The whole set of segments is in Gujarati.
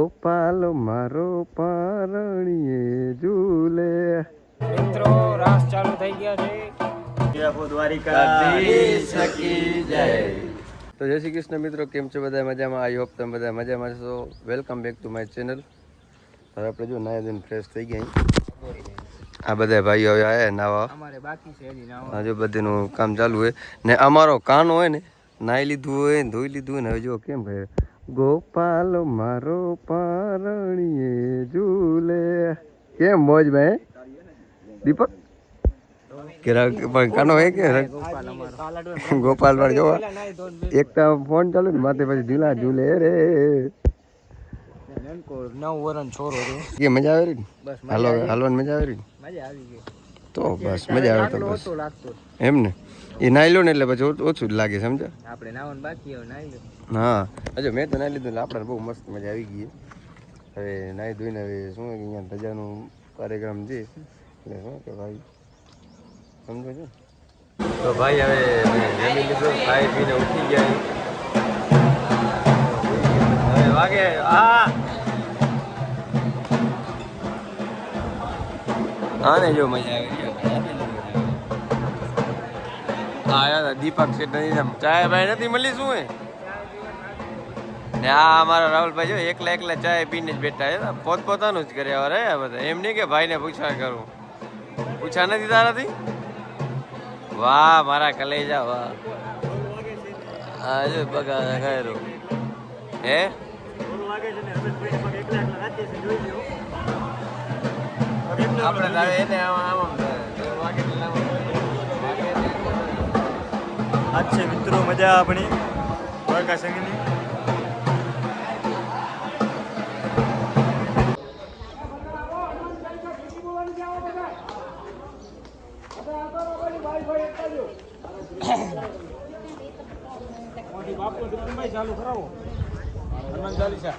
ગોપાલ મારો પારણીએ ઝૂલે. મિત્રો રાસ ચાલુ થઈ ગયા છે. તો જય શ્રી કૃષ્ણ મિત્રો, કેમ છો બધા? મજામાં? આઈ હોપ તમે બધા મજામાં છો. Welcome back to my channel. હવે આપણે જો નાયા ધોઈને ફ્રેશ થઈ ગયા. આ બધા ભાઈઓ હવે આયા નાવા. અમારે બાકી છે હજી નાવા. હા, જો બધીનું કામ ચાલુ હોય ને અમારો કાનો હોય ને નાઈ લીધું હોય ને ધોઈ લીધું હોય ને હવે જો કેમ ભાઈ ગોપાલ મારો પારણીએ ઝૂલે. કેમ મોજ ભાઈ દીપક કે કાનો હે કે ગોપાલ વાળ જોવા એક તો ફોન ચાલુ ને માથે પછી ઝૂલા ઝૂલે રે. 9 વર્ષનો છોરો છે. કે મજા આવે રહી બસ હાલો હાલવાની મજા આવે રહી મજા આવી ગઈ. તો બસ મજા આવે તો બસ એમ ને એ નાઈ લો ને એટલે પછી ઓછું જ લાગે સમજ્યા. આપણે નાવાનું બાકી હવે નાઈ લો. હા હજુ મેં તો નાઈ લીધું એટલે આપણે બહુ મસ્ત મજા આવી ગઈ. હવે નાઈ ધોઈને હવે શું અહીંયા ધજાનું કાર્યક્રમ છે એટલે શું કે ભાઈ સમજો છો. તો ભાઈ હવે જમી લીધું, ખાઈ પીને ઉઠી ગયા. હવે વાગે હા ને જો મજા આવી હા દીપક છે ચાય ભાઈ નથી મળી શું હે ને આ અમારા રાહુલભાઈ જો એકલા એકલા ચાય પીને જ બેઠા છે. પોતપોતાનું જ કરે હવે બધા એમ નહીં કે ભાઈને પૂછવા કરું. પૂછા નથી તારાથી? વાહ મારા કલેજા વાહ. હા જો બગા ખરું હે આપણે તારે એને આજ છે મિત્રો મજા આપણી દ્વારકા સંઘની. ચાલુ કરાવો હનુમાન ચાલીસા.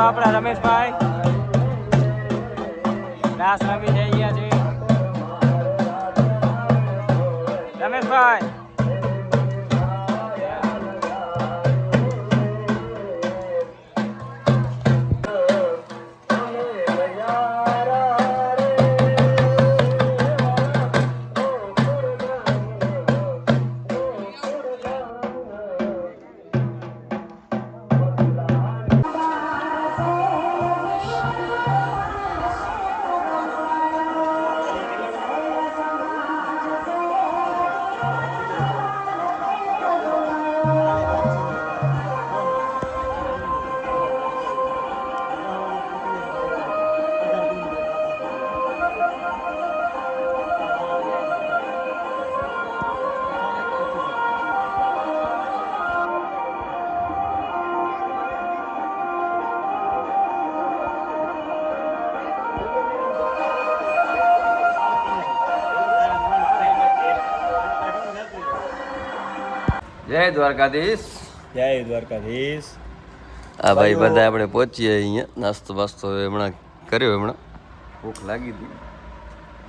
આપણા રમેશભાઈ રાસ રમી થઈ ગયા છે. રમેશભાઈ જય દ્વારકાધીશ. જય દ્વારકાધીશ. હા ભાઈ બધા આપણે પહોંચીએ અહીંયા. નાસ્તો બાસ્તો હમણાં કર્યો, હમણાં ભૂખ લાગી હતી.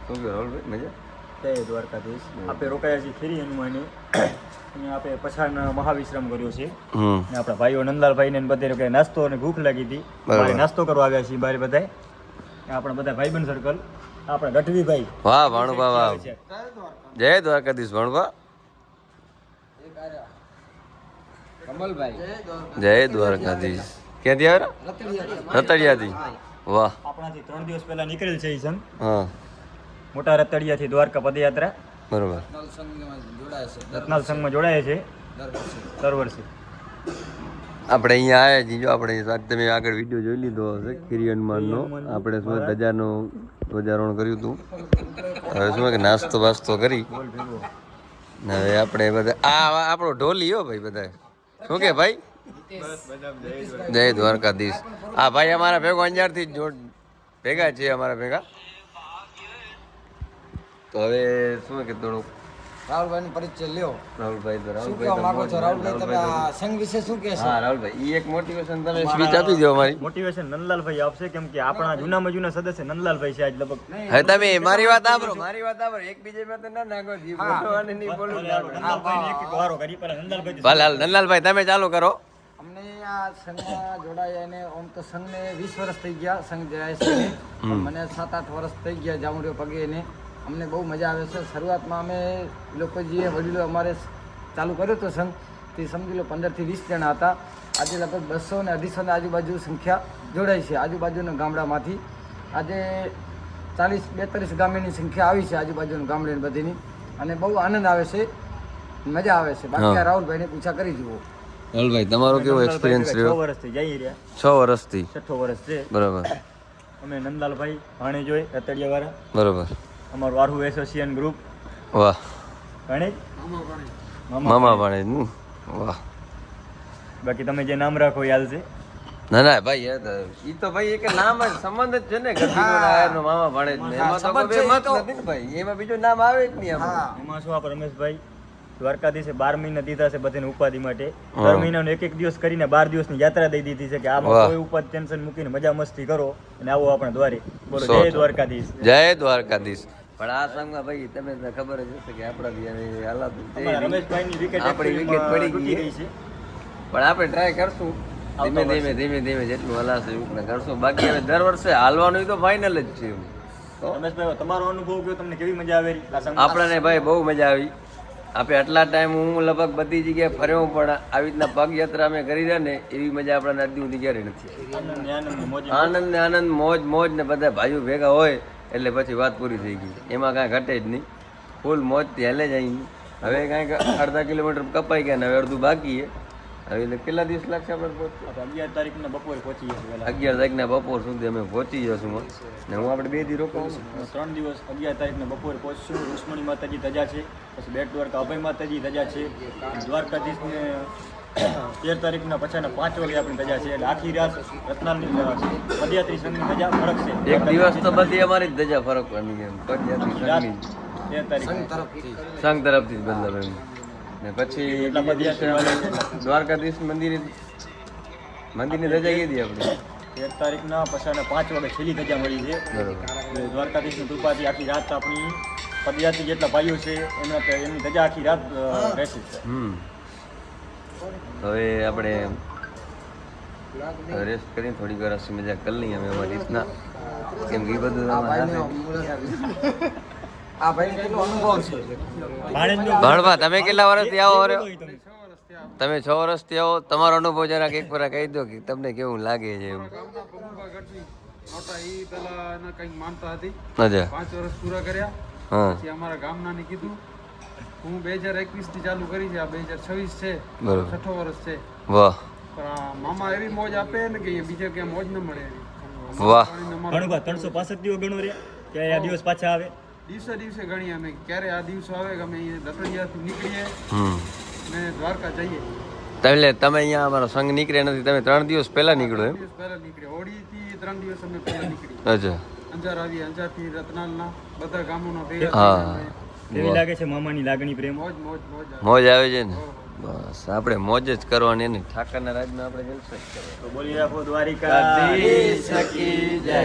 શું કહો રાહુલભાઈ, મજા? જય દ્વારકાધીશ. આપણે રોકાયા છીએ ખીરી હનુમાને. અહીંયા આપણે પછાડના મહાવિશ્રામ કર્યો છે. ને આપણા ભાઈઓ નંદાલભાઈ ને બધે રોકાયા. નાસ્તો અને ભૂખ લાગી હતી, બારે નાસ્તો કરવા આવ્યા છીએ બારે બધાય. આપણા બધા ભાઈબંધ સર્કલ. આપણા ગઢવીભાઈ. વાહ ભાણુભા, વાહ. જય દ્વારકાધીશ ભાણુભા. જય દ્વારકાધીશ. ક્યાંથી આવ્યા? રતડિયાથી. વાહ. આપણાથી 3 દિવસ પહેલા નીકળેલ છે ઈ સંઘ. હા, મોટા રતડિયાથી દ્વારકા પદયાત્રા બરોબર. રત્નાલ સંઘમાં જોડાય છે દર વર્ષે. આપણે અહીંયા આવ્યા છીએ. જો આપણે તમે આગળ વિડીયો જોઈ લીધો હશે ખીરી હનુમાનનો. આપણે શું ધજાનું ધ્વજારોહણ કર્યું હતું. હવે શું કે નાસ્તો બાસ્તો કરી ને હવે આપણે બધા આ આપણો ઢોલી હો ભાઈ બધા. શું કે ભાઈ? જય દ્વારકાધીશ. હા ભાઈ અમારા ભેગો અંજારથી જ ભેગા છે અમારા ભેગા. તો હવે શું કે થોડુંક રાહુલભાઈ પરિચય લ્યો. રાહુલભાઈ તો શું કહેવા માંગો છો રાહુલભાઈ? તમે આ સંઘ વિશે શું કહેશો? હા રાહુલભાઈ, ઈ એક મોટિવેશન તમે સ્પીચ આપી દો અમારી. મોટિવેશન નંદલાલભાઈ આપશે, કેમ કે આપણા જૂનામાં જૂના સદસ્ય નંદલાલભાઈ છે આજ લગભગ. હવે તમે મારી વાત સાંભળો, મારી વાત સાંભળો. એકબીજામાં તો ના નાખો. જી બોલવાનું નહીં બોલવું. નંદલાલભાઈને એક વારો કરી પહેલા નંદલાલભાઈ. ભલે હાલ નંદલાલભાઈ તમે ચાલુ કરો. અમને આ સંઘમાં જોડાયા અને આમ તો સંઘને 20 વર્ષ થઈ ગયા. સંઘ જાય છે મને 7-8 વર્ષ થઈ ગયા જામુડીઓ પગે એને. અમને બહુ મજા આવે છે. શરૂઆતમાં અમે લોકો જે વડીલો અમારે ચાલુ કર્યો હતો સંઘ, તે સમજી લો 15 થી 20 જણા હતા. આજે લગભગ 200 ને 250 આજુબાજુ સંખ્યા જોડાઈ છે આજુબાજુના ગામડામાંથી. આજે 40-42 ગામની સંખ્યા આવી છે આજુબાજુના ગામડાની બધીની. અને બહુ આનંદ આવે છે, મજા આવે છે. બાકી આ રાહુલભાઈને પૂછા કરી જુઓ. રાહુલભાઈ તમારો કેવો એક્સપિરિયન્સ રહ્યો? 6 વર્ષથી જઈ રહ્યા. 6 વર્ષથી. 6 વર્ષ છે. બરોબર. અમે નંદલાલભાઈ ભાણે જોઈ રતડિયા વાળા. બરોબર. અમારું આરહુ એસોસિએશન ગ્રુપ. વાહ. ભાણે મામા ભાણે નું. વાહ. બાકી તમે જે નામ રાખો યાદ છે. ના ના ભાઈ, ઈ તો ભાઈ એક નામ જ સંબંધ જ છે ને. ગઢીનો નાયરનો મામા ભાણે જ ને. એમાં તો કોઈ બે મત નથી ને ભાઈ. એમાં બીજું નામ આવે જ નહીં આમાં. એમાં શું આપણે રમેશભાઈ દ્વારકાધીશે 12 મહિના દીધા છે બધાને ઉપાધિ માટે. દર મહિનાનો એક દિવસ કરીને 12 દિવસની યાત્રા દઈ દીધી છે કે આમાં કોઈ ઉપાધિ ટેન્શન મૂકીને મજા મસ્તી કરો અને આવો આપણે દ્વારે. બોલો જય દ્વારકાધીશ. જય દ્વારકાધીશ. પણ આ સંગમાં ભાઈ તમે ખબર જ હશે કે આપણા હાલાત રમેશભાઈની વિકેટ આપણી વિકેટ પડી ગઈ છે. પણ આપણે ટ્રાય કરશું ધીમે ધીમે જેટલું હલાશે એટલું કરશું. બાકી હવે દર વર્ષે હાલવાનું તો ફાઇનલ જ છે. રમેશભાઈ તમારો અનુભવ કયો, તમને કેવી મજા આવે? આપણને ભાઈ બહુ મજા આવી. આપણે આટલા ટાઈમ હું લગભગ બધી જગ્યાએ ફર્યો, પણ આવી રીતના પગયાત્રા અમે કરી રહ્યા ને એવી મજા આપણા નદી સુધી ક્યારે નથી. આનંદ ને આનંદ, મોજ મોજ ને બધા ભાઈઓ ભેગા હોય એટલે પછી વાત પૂરી થઈ ગઈ. એમાં કાંઈ ઘટે જ નહીં. ફૂલ મોજથી હાલે જ અહીં. હવે કાંઈક અડધા કિલોમીટર કપાઈ ગયા ને હવે અડધું બાકી છે. હવે એટલે કેટલા દિવસ લાગશે આપણે? 11 તારીખના બપોરે પહોંચી જશે. 11 તારીખના બપોર સુધી અમે પહોંચી જશું. ને હું આપણે 2 દી રોકાવું. 3 દિવસ 11 તારીખના બપોરે પહોંચશું. રુક્ષ્મણી માતાજી ધજા છે, પછી બેટ દ્વારકા અભય માતાજી ધજા છે. દ્વારકાધીશને 13 તારીખના પછાના 5 વાગે આપણી ધજા છે. એટલે આખી રાત રત્નાલની પદયાત્રી સંઘની ધજા ફરકશે. એક દિવસ તો બધી અમારી જ ધજા ફરકવાની એમ. પદયાત્રી સંઘની 13 તારીખ સંઘ તરફથી જ બદલાવ એમ. ને પછી દ્વારકાધીશ મંદિરની ધજા કીધી આપણે 13 તારીખના પછાડના 5 વાગે છેલ્લી ધજા મળી છે. એટલે દ્વારકાધીશની કૃપાથી આખી રાત આપણી પદયાત્રી જેટલા ભાઈઓ છે એમની ધજા આખી રાત રહેશે. હવે આપણે રેસ્ટ કરીને થોડી વાર હસી મજાક કરી લઈએ અમે અમારી રીતના, કેમ કે એ બધું આ અમારા ભાઈનો સાથે. આ ભાઈને કેટલો અનુભવ છે. ભણવા તમે કેટલા વર્ષથી આવો રે? તમે 6 વર્ષથી આવો, તમારો અનુભવ જરાક એક વાર કહી દો કે તમને કેવું લાગે છે એમ. મોટા ઈ પેલા એને કંઈક માનતા હતી, અચ્છા. 5 વર્ષ પૂરા કર્યા. હા પછી અમારા ગામનાને કીધું, હું 2021 થી ચાલુ કરી છે, આ 2026 છે, બરોબર. 6 વર્ષ છે. વાહ પણ આ મામા એવી મોજ આપે ને કે અહીંયા બીજે ક્યાં મોજ ન મળે એવી. વાહ. ઘણું 365 દિવસ ગણો રે ત્યારે આ દિવસ પાછા આવે. દિવસે દિવસે ગણીએ અમે ક્યારે આ દિવસો આવે કે અમે અહીંયા દતડિયાથી નીકળીએ ને દ્વારકા જઈએ. એટલે તમે અહીંયા અમારો સંઘ નીકળ્યા નથી, તમે 3 દિવસ પહેલા નીકળો એમ? દિવસ પહેલા નીકળીએ, હોળીથી 3 દિવસ અમે પહેલા નીકળીએ. અચ્છા. અંજાર આવીએ, અંજારથી રતનાલના બધા ગામોના ભેગા હા થઈને અમે એવી લાગે છે મામાની લાગણી પ્રેમ. મોજ મોજ મોજ આવે. મોજ આવે છે ને? બસ આપણે મોજ જ કરવાની ને ઠાકરના રાજમાં આપણે જલસા જ કરવાના. તો બોલી રાખો દ્વારિકાધીશ કી જય.